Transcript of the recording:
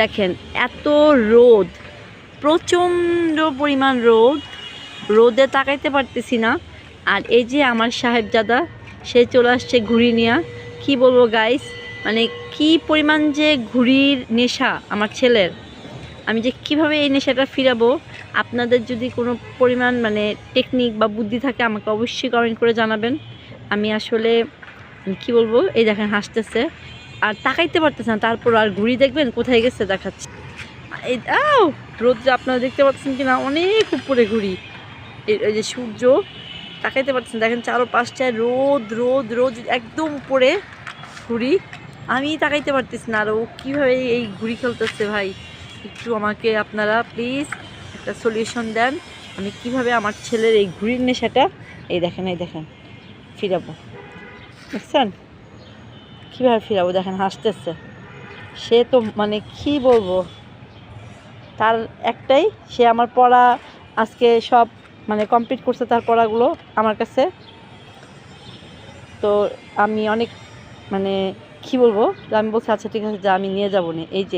দেখেন এত রোদ, প্রচণ্ড পরিমাণ রোদ, রোদে তাকাইতে পারতেছি না। আর এই যে আমার সাহেবজাদা, সে চলে আসছে ঘুড়ি নিয়ে। কি বলবো গাইস, মানে কি পরিমাণ যে ঘুড়ির নেশা আমার ছেলের, আমি যে কিভাবে এই নেশাটা ফিরাবো। আপনাদের যদি কোনো পরিমাণ মানে টেকনিক বা বুদ্ধি থাকে আমাকে অবশ্যই কমেন্ট করে জানাবেন। আমি আসলে কি বলবো, এই দেখেন হাসতেছে আর তাকাইতে পারতেছে না, তারপর আর ঘুড়ি দেখবেন কোথায় গেছে দেখাচ্ছে। এই রোদ্রে আপনারা দেখতে পাচ্ছেন কিনা, অনেক উপরে ঘুড়ি। এই যে সূর্য, তাকাইতে পারছেন, দেখেন চারোপাশটায় রোদ রোদ রোদ, একদম উপরে ঘুড়ি। আমি তাকাইতে পারতেছি না, আর ও কীভাবে এই ঘুড়ি খেলতেছে ভাই। একটু আমাকে আপনারা প্লিজ একটা সলিউশন দেন, আমি কিভাবে আমার ছেলের এই ঘুড়ির নেশাটা, এই দেখেন ফিরাবো। বুঝছেন কীভাবে ফিরাবো, দেখেন হাসতেছে। সে তো মানে কি বলবো, তার একটাই, সে আমার পড়া আজকে সব মানে কমপ্লিট করছে তার পড়াগুলো আমার কাছে। তো আমি অনেক মানে কি বলবো, আমি বলছি আচ্ছা ঠিক আছে যা, আমি নিয়ে যাবো না। এই যে